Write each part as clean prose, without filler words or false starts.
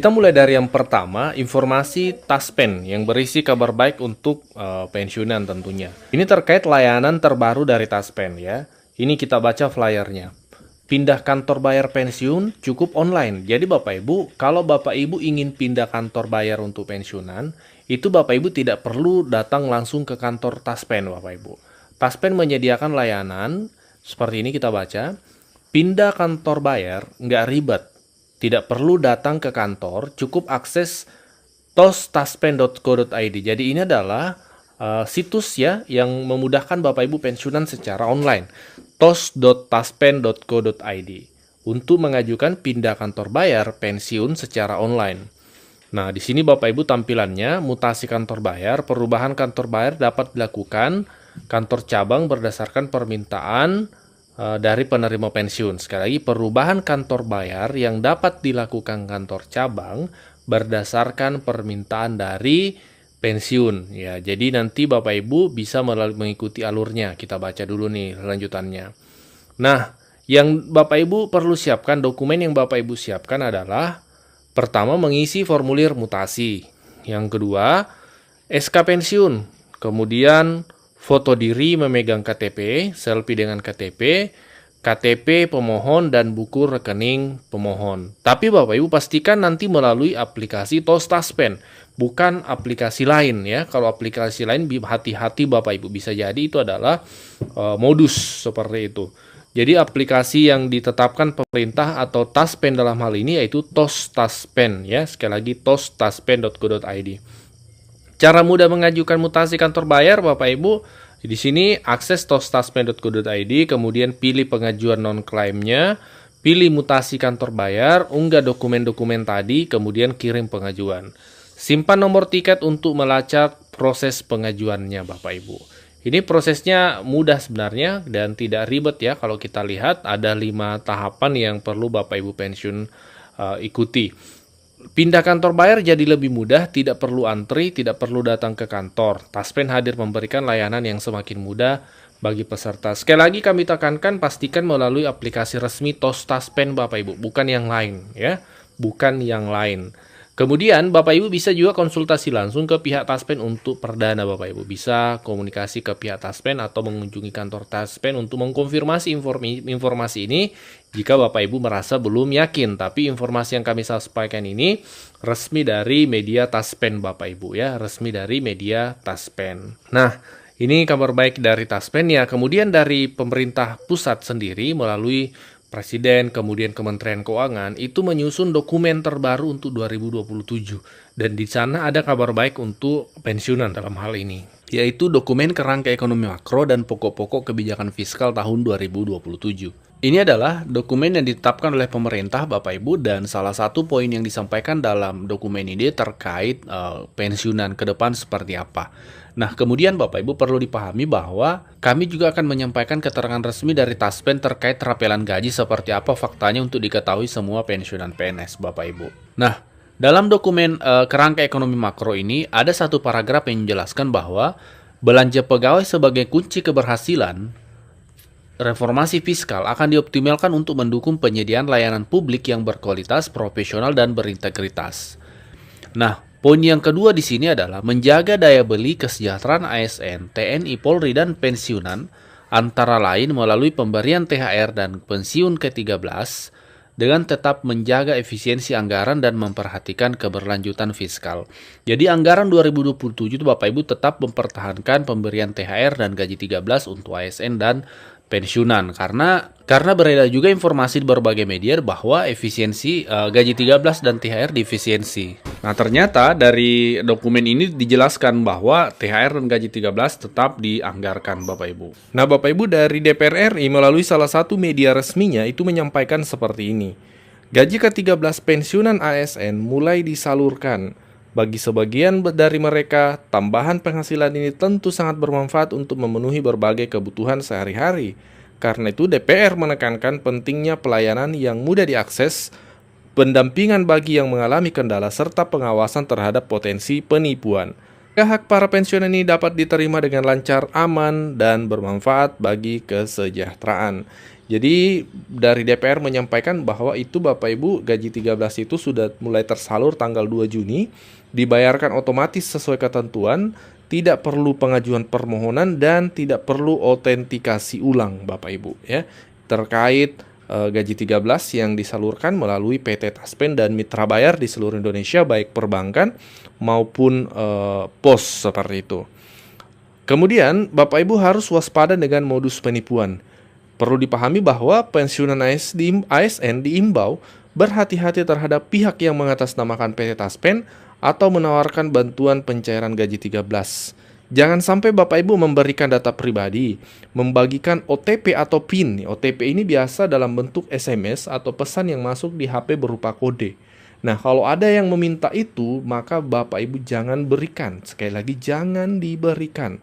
Kita mulai dari yang pertama, informasi Taspen yang berisi kabar baik untuk pensiunan tentunya. Ini terkait layanan terbaru dari Taspen ya. Ini kita baca flyernya. Pindah kantor bayar pensiun cukup online. Jadi Bapak Ibu, kalau Bapak Ibu ingin pindah kantor bayar untuk pensiunan, itu Bapak Ibu tidak perlu datang langsung ke kantor Taspen Bapak Ibu. Taspen menyediakan layanan, seperti ini kita baca, pindah kantor bayar nggak ribet. Tidak perlu datang ke kantor, cukup akses tostaspen.co.id. Jadi ini adalah situs ya yang memudahkan Bapak Ibu pensiunan secara online. tos.taspen.co.id untuk mengajukan pindah kantor bayar pensiun secara online. Nah, di sini Bapak Ibu tampilannya, mutasi kantor bayar, perubahan kantor bayar dapat dilakukan kantor cabang berdasarkan permintaan dari penerima pensiun. Sekali lagi, perubahan kantor bayar yang dapat dilakukan kantor cabang berdasarkan permintaan dari pensiun. Ya, jadi nanti Bapak Ibu bisa mengikuti alurnya. Kita baca dulu nih lanjutannya. Nah, yang Bapak Ibu perlu siapkan, dokumen yang Bapak Ibu siapkan adalah pertama mengisi formulir mutasi. Yang kedua, SK pensiun. Kemudian foto diri memegang KTP, selfie dengan KTP, KTP pemohon, dan buku rekening pemohon. Tapi Bapak Ibu pastikan nanti melalui aplikasi TOS Taspen, bukan aplikasi lain ya. Kalau aplikasi lain hati-hati Bapak Ibu, bisa jadi itu adalah modus seperti itu. Jadi aplikasi yang ditetapkan pemerintah atau Taspen dalam hal ini yaitu TOS Taspen ya. Sekali lagi tostaspen.co.id. Cara mudah mengajukan mutasi kantor bayar Bapak Ibu, di sini akses tostaspen.co.id, kemudian pilih pengajuan non-klaimnya, pilih mutasi kantor bayar, unggah dokumen-dokumen tadi, kemudian kirim pengajuan. Simpan nomor tiket untuk melacak proses pengajuannya Bapak Ibu. Ini prosesnya mudah sebenarnya dan tidak ribet ya. Kalau kita lihat ada 5 tahapan yang perlu Bapak Ibu pensiun ikuti. Pindah kantor bayar jadi lebih mudah, tidak perlu antri, tidak perlu datang ke kantor. Taspen hadir memberikan layanan yang semakin mudah bagi peserta. Sekali lagi kami tekankan, pastikan melalui aplikasi resmi TOS Taspen Bapak Ibu, bukan yang lain ya, bukan yang lain. Kemudian Bapak Ibu bisa juga konsultasi langsung ke pihak Taspen untuk perdana Bapak Ibu. Bisa komunikasi ke pihak Taspen atau mengunjungi kantor Taspen untuk mengkonfirmasi informasi ini jika Bapak Ibu merasa belum yakin. Tapi informasi yang kami sampaikan ini resmi dari media Taspen Bapak Ibu ya, resmi dari media Taspen. Nah, ini kabar baik dari Taspen ya. Kemudian dari pemerintah pusat sendiri melalui Presiden, kemudian Kementerian Keuangan, itu menyusun dokumen terbaru untuk 2027. Dan di sana ada kabar baik untuk pensiunan dalam hal ini, yaitu dokumen kerangka ekonomi makro dan pokok-pokok kebijakan fiskal tahun 2027. Ini adalah dokumen yang ditetapkan oleh pemerintah Bapak Ibu, dan salah satu poin yang disampaikan dalam dokumen ini terkait pensiunan ke depan seperti apa. Nah, kemudian Bapak Ibu perlu dipahami bahwa kami juga akan menyampaikan keterangan resmi dari Taspen terkait terapelan gaji seperti apa faktanya untuk diketahui semua pensiunan PNS Bapak Ibu. Nah, dalam dokumen kerangka ekonomi makro ini ada satu paragraf yang menjelaskan bahwa belanja pegawai sebagai kunci keberhasilan reformasi fiskal akan dioptimalkan untuk mendukung penyediaan layanan publik yang berkualitas, profesional, dan berintegritas. Nah, poin yang kedua di sini adalah menjaga daya beli kesejahteraan ASN, TNI, Polri, dan pensiunan, antara lain melalui pemberian THR dan pensiun ke-13, dengan tetap menjaga efisiensi anggaran dan memperhatikan keberlanjutan fiskal. Jadi anggaran 2027 itu Bapak Ibu tetap mempertahankan pemberian THR dan gaji 13 untuk ASN dan pensiunan, karena beredar juga informasi di berbagai media bahwa efisiensi gaji 13 dan THR diefisiensi. Nah, ternyata dari dokumen ini dijelaskan bahwa THR dan gaji 13 tetap dianggarkan Bapak Ibu. Nah, Bapak Ibu, dari DPR RI melalui salah satu media resminya itu menyampaikan seperti ini. Gaji ke-13 pensiunan ASN mulai disalurkan. Bagi sebagian dari mereka, tambahan penghasilan ini tentu sangat bermanfaat untuk memenuhi berbagai kebutuhan sehari-hari. Karena itu DPR menekankan pentingnya pelayanan yang mudah diakses, pendampingan bagi yang mengalami kendala, serta pengawasan terhadap potensi penipuan. Hak para pensiunan ini dapat diterima dengan lancar, aman, dan bermanfaat bagi kesejahteraan. Jadi dari DPR menyampaikan bahwa itu Bapak Ibu gaji 13 itu sudah mulai tersalur tanggal 2 Juni, dibayarkan otomatis sesuai ketentuan, tidak perlu pengajuan permohonan dan tidak perlu autentikasi ulang Bapak Ibu ya. Terkait gaji 13 yang disalurkan melalui PT Taspen dan Mitra Bayar di seluruh Indonesia baik perbankan maupun pos seperti itu. Kemudian Bapak Ibu harus waspada dengan modus penipuan. Perlu dipahami bahwa pensiunan ASN diimbau berhati-hati terhadap pihak yang mengatasnamakan PT Taspen atau menawarkan bantuan pencairan gaji 13. Jangan sampai Bapak Ibu memberikan data pribadi, membagikan OTP atau PIN. OTP ini biasa dalam bentuk SMS atau pesan yang masuk di HP berupa kode. Nah, kalau ada yang meminta itu, maka Bapak Ibu jangan berikan. Sekali lagi, jangan diberikan.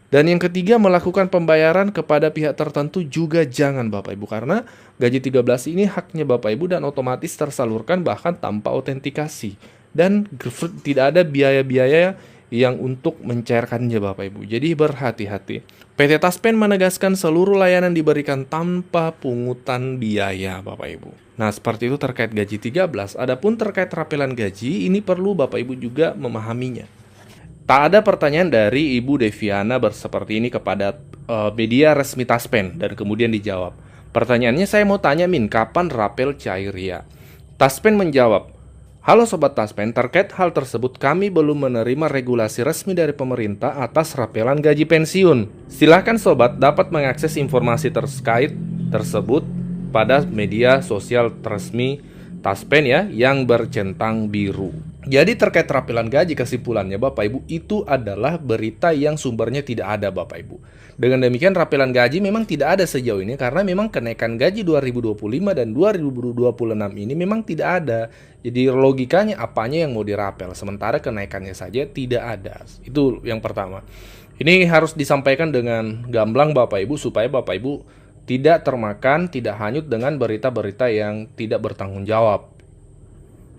Dan yang ketiga, melakukan pembayaran kepada pihak tertentu juga jangan Bapak Ibu. Karena gaji 13 ini haknya Bapak Ibu dan otomatis tersalurkan bahkan tanpa autentikasi. Dan tidak ada biaya-biaya yang untuk mencairkannya Bapak Ibu. Jadi berhati-hati. PT Taspen menegaskan seluruh layanan diberikan tanpa pungutan biaya Bapak Ibu. Nah, seperti itu terkait gaji 13. Adapun terkait rapelan gaji, ini perlu Bapak Ibu juga memahaminya. Tak ada pertanyaan dari Ibu Deviana seperti ini kepada media resmi Taspen dan kemudian dijawab. Pertanyaannya, saya mau tanya Min, kapan rapel cairnya? Taspen menjawab, halo Sobat Taspen, terkait hal tersebut kami belum menerima regulasi resmi dari pemerintah atas rapelan gaji pensiun. Silakan Sobat dapat mengakses informasi terkait tersebut pada media sosial resmi Taspen ya, yang bercentang biru. Jadi terkait rapelan gaji, kesimpulannya Bapak Ibu, itu adalah berita yang sumbernya tidak ada Bapak Ibu. Dengan demikian rapelan gaji memang tidak ada sejauh ini karena memang kenaikan gaji 2025 dan 2026 ini memang tidak ada. Jadi logikanya apanya yang mau dirapel, sementara kenaikannya saja tidak ada. Itu yang pertama. Ini harus disampaikan dengan gamblang Bapak Ibu supaya Bapak Ibu tidak termakan, tidak hanyut dengan berita-berita yang tidak bertanggung jawab,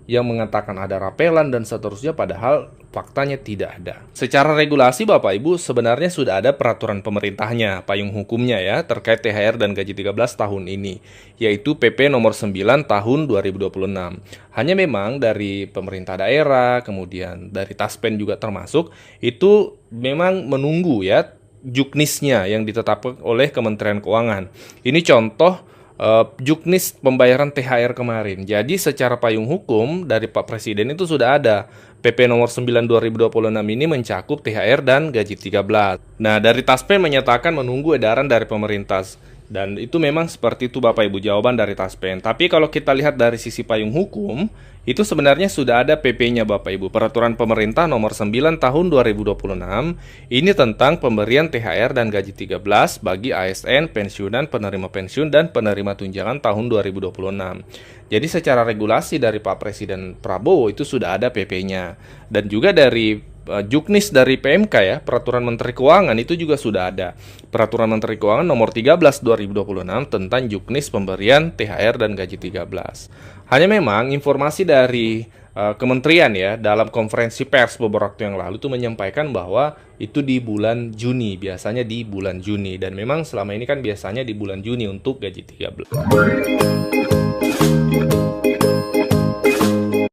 yang mengatakan ada rapelan dan seterusnya padahal faktanya tidak ada. Secara regulasi Bapak Ibu sebenarnya sudah ada peraturan pemerintahnya, payung hukumnya ya, terkait THR dan gaji 13 tahun ini, yaitu PP nomor 9 tahun 2026. Hanya memang dari pemerintah daerah, kemudian dari Taspen juga termasuk, itu memang menunggu ya juknisnya yang ditetapkan oleh Kementerian Keuangan. Ini contoh juknis pembayaran THR kemarin. Jadi secara payung hukum dari Pak Presiden itu sudah ada. PP nomor 9 2026 ini mencakup THR dan gaji 13. Nah, dari Taspen menyatakan menunggu edaran dari pemerintah. Dan itu memang seperti itu Bapak Ibu jawaban dari Taspen. Tapi kalau kita lihat dari sisi payung hukum, itu sebenarnya sudah ada PP-nya Bapak Ibu. Peraturan pemerintah nomor 9 tahun 2026 ini tentang pemberian THR dan gaji 13 bagi ASN, pensiunan, penerima pensiun, dan penerima tunjangan tahun 2026. Jadi secara regulasi dari Pak Presiden Prabowo itu sudah ada PP-nya. Dan juga dari juknis dari PMK ya, Peraturan Menteri Keuangan itu juga sudah ada. Peraturan Menteri Keuangan nomor 13 2026 tentang juknis pemberian THR dan gaji 13. Hanya memang informasi dari kementerian ya dalam konferensi pers beberapa waktu yang lalu itu menyampaikan bahwa itu di bulan Juni, biasanya di bulan Juni, dan memang selama ini kan biasanya di bulan Juni untuk gaji 13.